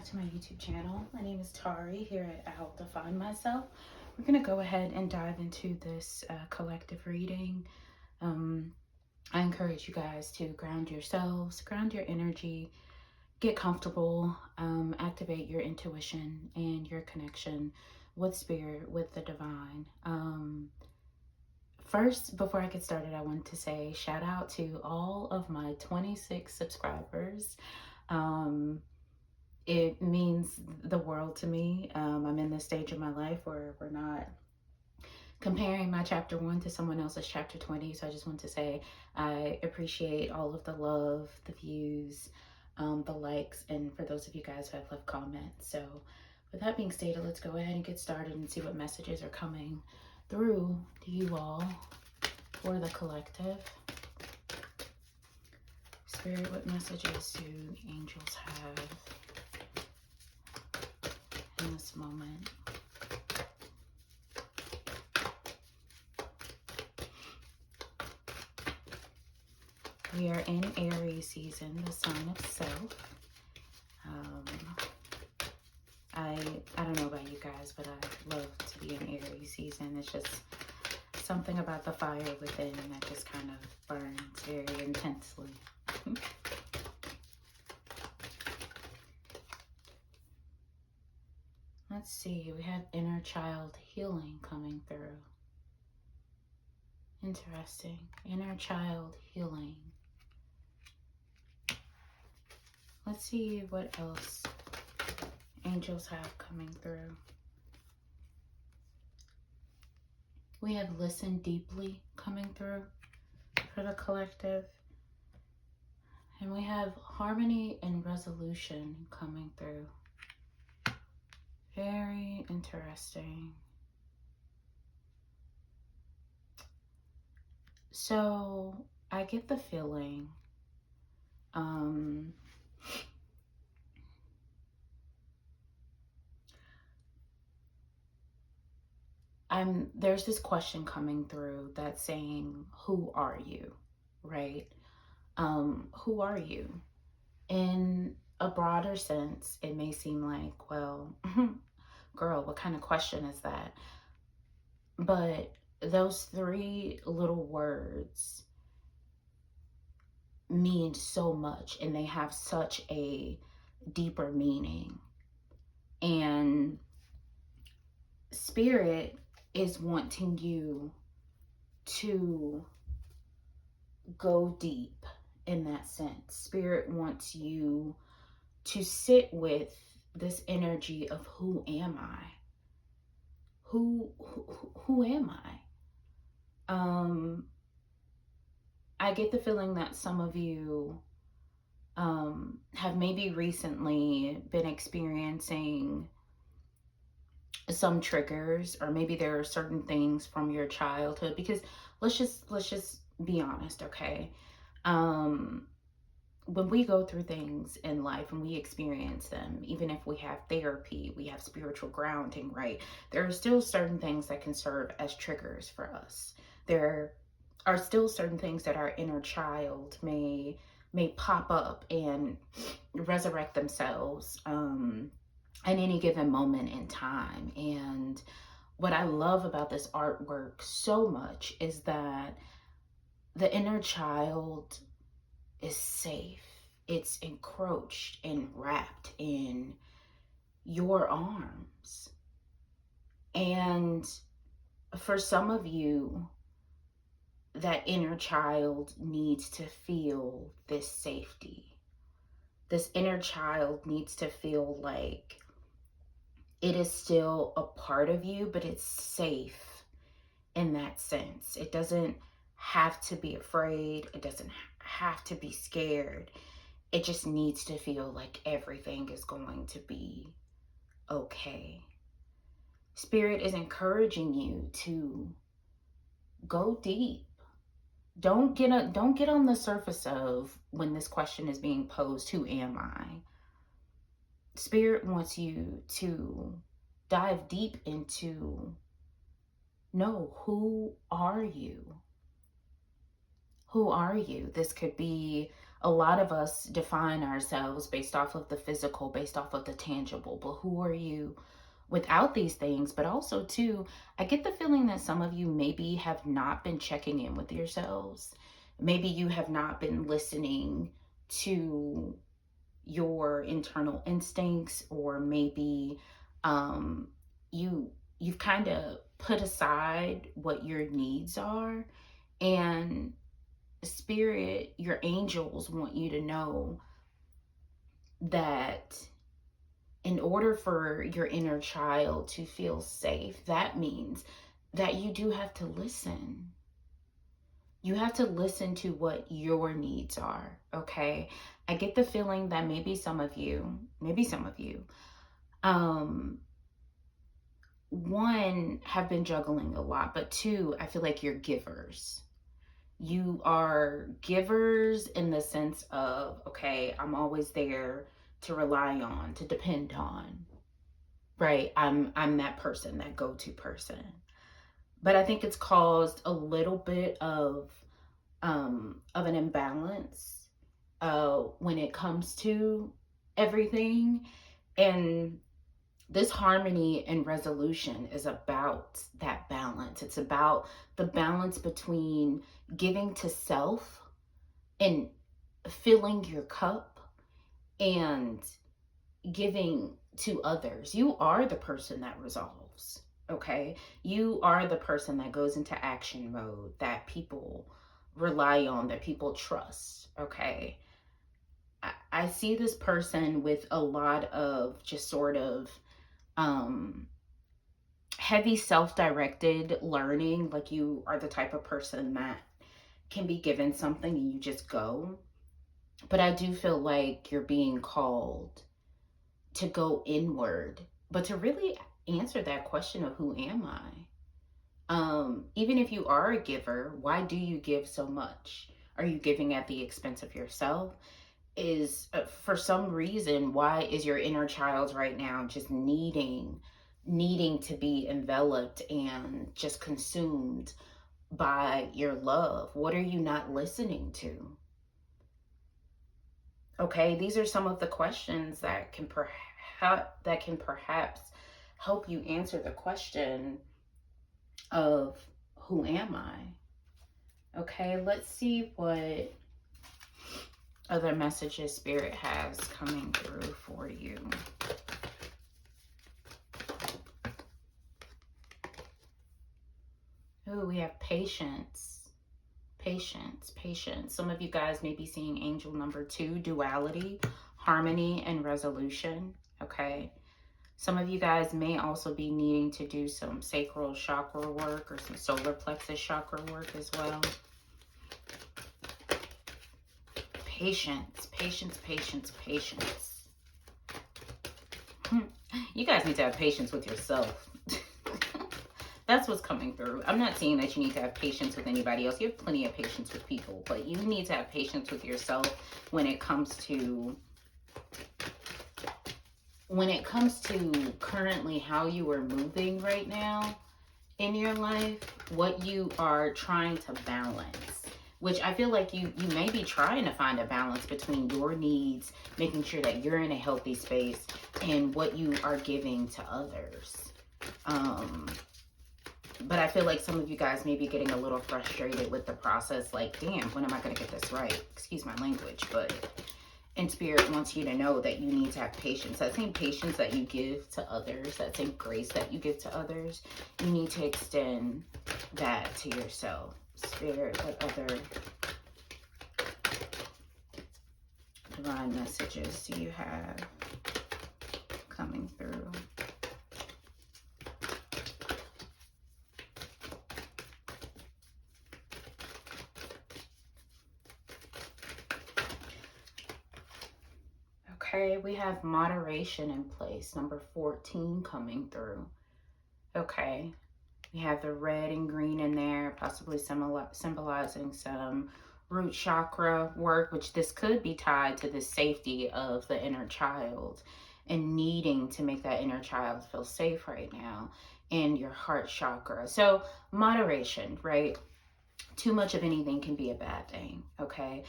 to my YouTube channel. My name is Tari here at How to Find Myself. We're going to go ahead and dive into this collective reading. I encourage you guys to ground yourselves, ground your energy, get comfortable, activate your intuition and your connection with spirit, with the divine. First, before I get started, I want to say shout out to all of my 26 subscribers. It means the world to me. I'm in this stage of my life where we're not comparing my chapter 1 to someone else's chapter 20. So I just want to say I appreciate all of the love, the views, the likes, and for those of you guys who have left comments. So with that being stated, let's go ahead and get started and see what messages are coming through to you all for the collective. Spirit, what messages do angels have in this moment? We are in Aries season, the sign of self. I don't know about you guys, but I love to be in Aries season. It's just something about the fire within that just kind of burns very intensely. Let's see, we have inner child healing coming through. Interesting. Inner child healing. Let's see what else angels have coming through. We have listen deeply coming through for the collective. And we have harmony and resolution coming through. Very interesting. So I get the feeling there's this question coming through that's saying, who are you? Right? Who are you? In a broader sense, it may seem like, well, girl, what kind of question is that? But those three little words mean so much, and they have such a deeper meaning. And spirit is wanting you to go deep in that sense. Spirit wants you to sit with this energy of who am I? Who am I? I get the feeling that some of you have maybe recently been experiencing some triggers, or maybe there are certain things from your childhood, because let's just be honest, okay? When we go through things in life and we experience them, even if we have therapy, we have spiritual grounding, right? There are still certain things that can serve as triggers for us. There are still certain things that our inner child may pop up and resurrect themselves at any given moment in time. And what I love about this artwork so much is that the inner child is safe. It's encroached and wrapped in your arms. And for some of you, that inner child needs to feel this safety. This inner child needs to feel like it is still a part of you, but it's safe in that sense. It doesn't have to be afraid. It doesn't have to be scared. It just needs to feel like everything is going to be okay. Spirit is encouraging you to go deep. Don't get on the surface of, when this question is being posed, who am I? Spirit wants you to dive deep into, no, who are you? Who are you? This could be A lot of us define ourselves based off of the physical, based off of the tangible, but who are you without these things? But also too, I get the feeling that some of you maybe have not been checking in with yourselves. Maybe you have not been listening to your internal instincts, or maybe um you've kind of put aside what your needs are. And spirit, your angels want you to know that in order for your inner child to feel safe, that means that you do have to listen. You have to listen to what your needs are, okay? I get the feeling that maybe some of you, um, one, have been juggling a lot, but two, I feel like you're givers. You are givers in the sense of, okay, I'm always there to rely on, to depend on, right? I'm that person, that go-to person. But I think it's caused a little bit of an imbalance when it comes to everything. And this harmony and resolution is about that balance. It's about the balance between giving to self and filling your cup, and giving to others. You are the person that resolves, okay? You are the person that goes into action mode, that people rely on, that people trust, okay? I see this person with a lot of just sort of um heavy self-directed learning. Like, you are the type of person that can be given something and you just go. But I do feel like you're being called to go inward, but to really answer that question of who am I? Even if you are a giver, why do you give so much? Are you giving at the expense of yourself? Is for some reason, why is your inner child right now just needing to be enveloped and just consumed by your love? What are you not listening to? Okay, these are some of the questions that can perhaps help you answer the question of who am I? Okay, let's see what other messages Spirit has coming through for you. Oh, we have patience. Patience, patience. Some of you guys may be seeing angel number 2, duality, harmony, and resolution. Okay. Some of you guys may also be needing to do some sacral chakra work or some solar plexus chakra work as well. Patience, patience, patience, patience. You guys need to have patience with yourself. That's what's coming through. I'm not saying that you need to have patience with anybody else. You have plenty of patience with people, but you need to have patience with yourself when it comes to currently how you are moving right now in your life, what you are trying to balance. Which I feel like you may be trying to find a balance between your needs, making sure that you're in a healthy space, and what you are giving to others. But I feel like some of you guys may be getting a little frustrated with the process. Like, damn, when am I going to get this right? Excuse my language, but and Spirit wants you to know that you need to have patience. That same patience that you give to others, that same grace that you give to others, you need to extend that to yourself. Spirit, what other divine messages do you have coming through? Okay, we have moderation in place, number 14 coming through. Okay, we have the red and green in there, possibly symbolizing some root chakra work, which this could be tied to the safety of the inner child and needing to make that inner child feel safe right now, and your heart chakra. So moderation, right? Too much of anything can be a bad thing, okay?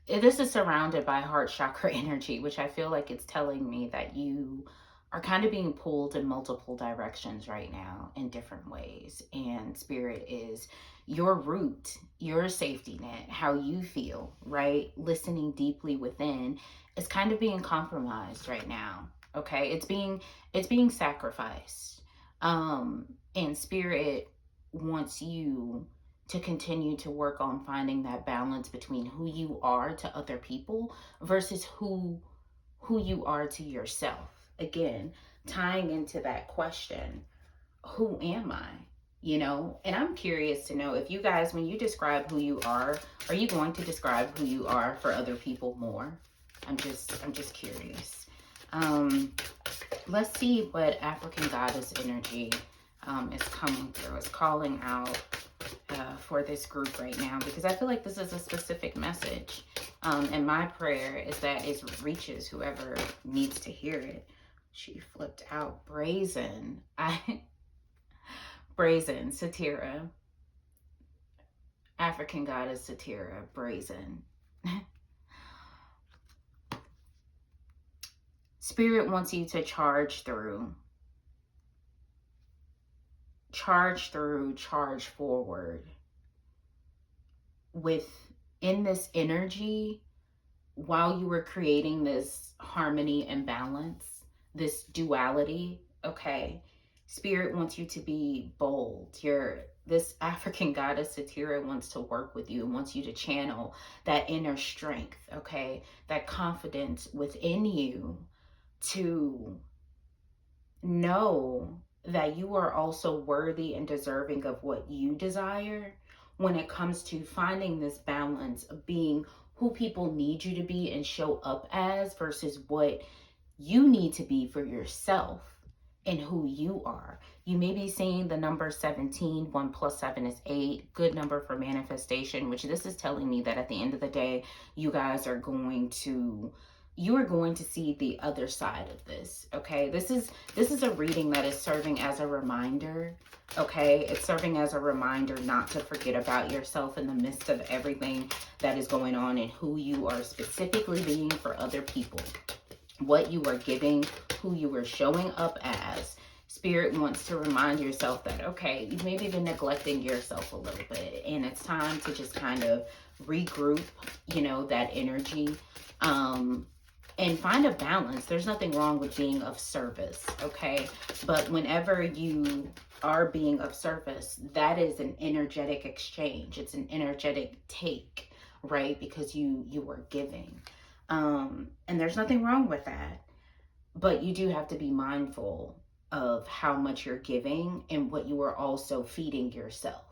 this is surrounded by heart chakra energy, which I feel like it's telling me that you are kind of being pulled in multiple directions right now in different ways. And spirit is your root, your safety net, how you feel, right? Listening deeply within is kind of being compromised right now. Okay. It's being sacrificed. And spirit wants you to continue to work on finding that balance between who you are to other people versus who you are to yourself. Again, tying into that question, who am I? And I'm curious to know if you guys, when you describe who you are you going to describe who you are for other people more? I'm just curious. Let's see what African goddess energy is coming through, is calling out for this group right now, because I feel like this is a specific message. And my prayer is that it reaches whoever needs to hear it. She flipped out. Brazen. Brazen, Satira. African goddess Satira, brazen. Spirit wants you to charge through, charge forward. In this energy, while you were creating this harmony and balance, this duality, okay, Spirit wants you to be bold. This African goddess Satira wants to work with you and wants you to channel that inner strength, okay, that confidence within you to know that you are also worthy and deserving of what you desire when it comes to finding this balance of being who people need you to be and show up as versus what you need to be for yourself and who you are. You may be seeing the number 17, 1 plus 7 is 8, good number for manifestation, which this is telling me that at the end of the day, you are going to see the other side of this, okay? This is a reading that is serving as a reminder, okay? It's serving as a reminder not to forget about yourself in the midst of everything that is going on and who you are specifically being for other people, what you are giving, who you are showing up as. Spirit wants to remind yourself that, okay, you've maybe been neglecting yourself a little bit, and it's time to just kind of regroup, that energy, and find a balance. There's nothing wrong with being of service, okay? But whenever you are being of service, that is an energetic exchange. It's an energetic take, right? Because you are giving. And there's nothing wrong with that. But you do have to be mindful of how much you're giving and what you are also feeding yourself.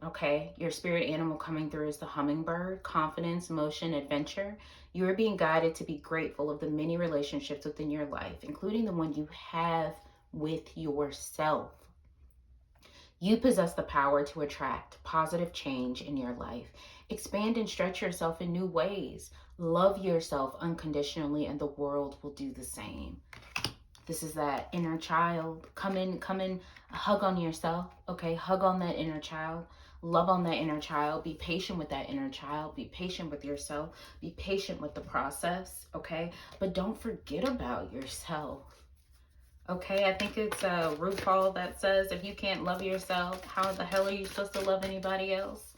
Okay, your spirit animal coming through is the hummingbird, confidence, motion, adventure. You are being guided to be grateful of the many relationships within your life, including the one you have with yourself. You possess the power to attract positive change in your life. Expand and stretch yourself in new ways. Love yourself unconditionally, and the world will do the same. This is that inner child. Come in, hug on yourself, okay? Hug on that inner child. Love on that inner child. Be patient with that inner child. Be patient with yourself. Be patient with the process, okay? But don't forget about yourself, okay? I think it's RuPaul that says, if you can't love yourself, how the hell are you supposed to love anybody else?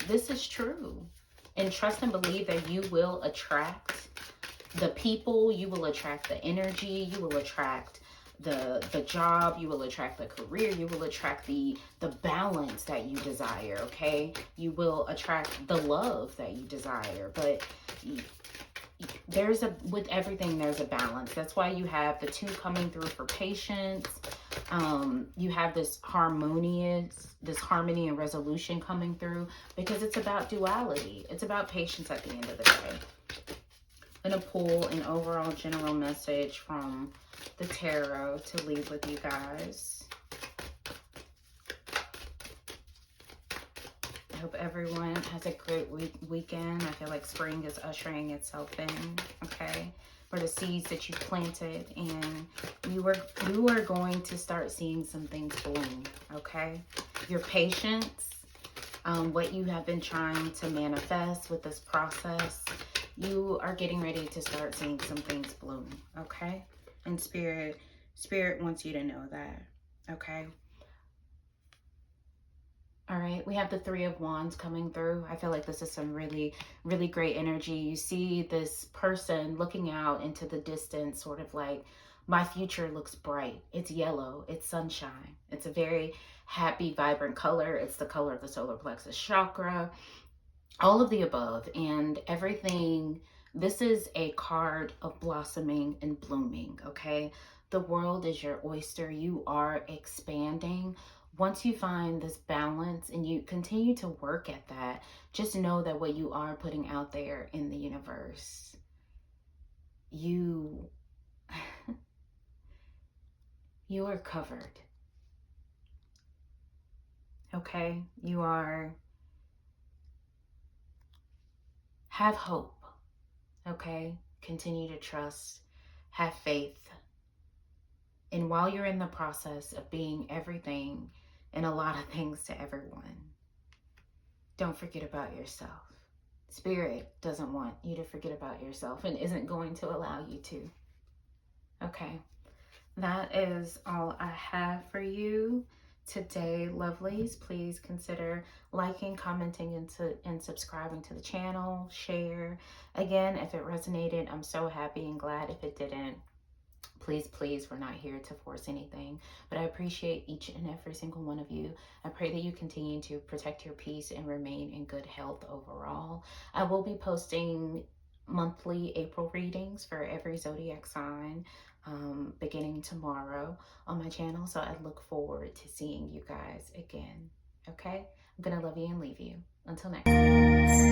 This is true. And trust and believe that you will attract the people, you will attract the energy, you will attract the job, you will attract the career, you will attract the balance that you desire, okay? You will attract the love that you desire. But with everything, there's a balance. That's why you have the 2 coming through for patience. You have this harmony and resolution coming through, because it's about duality. It's about patience at the end of the day. I'm going to pull an overall general message from the tarot to leave with you guys. I hope everyone has a great weekend. I feel like spring is ushering itself in, okay? For the seeds that you planted, and you are going to start seeing some things bloom, okay? Your patience What you have been trying to manifest with this process, you are getting ready to start seeing some things bloom, okay? And spirit wants you to know that, okay? All right, we have the Three of Wands coming through. I feel like this is some really, really great energy. You see this person looking out into the distance, sort of like, my future looks bright. It's yellow, it's sunshine. It's a very happy, vibrant color. It's the color of the solar plexus chakra, all of the above and everything. This is a card of blossoming and blooming, okay? The world is your oyster. You are expanding. Once you find this balance and you continue to work at that, just know that what you are putting out there in the universe, you you are covered, okay? You are, have hope, okay? Continue to trust, have faith. And while you're in the process of being everything and a lot of things to everyone, don't forget about yourself. Spirit doesn't want you to forget about yourself and isn't going to allow you to. Okay, that is all I have for you today, lovelies. Please consider liking, commenting, and subscribing to the channel. Share. Again, if it resonated, I'm so happy and glad. If it didn't, please, please, we're not here to force anything, but I appreciate each and every single one of you. I pray that you continue to protect your peace and remain in good health overall. I will be posting monthly April readings for every zodiac sign beginning tomorrow on my channel, so I look forward to seeing you guys again. Okay, I'm gonna love you and leave you until next time.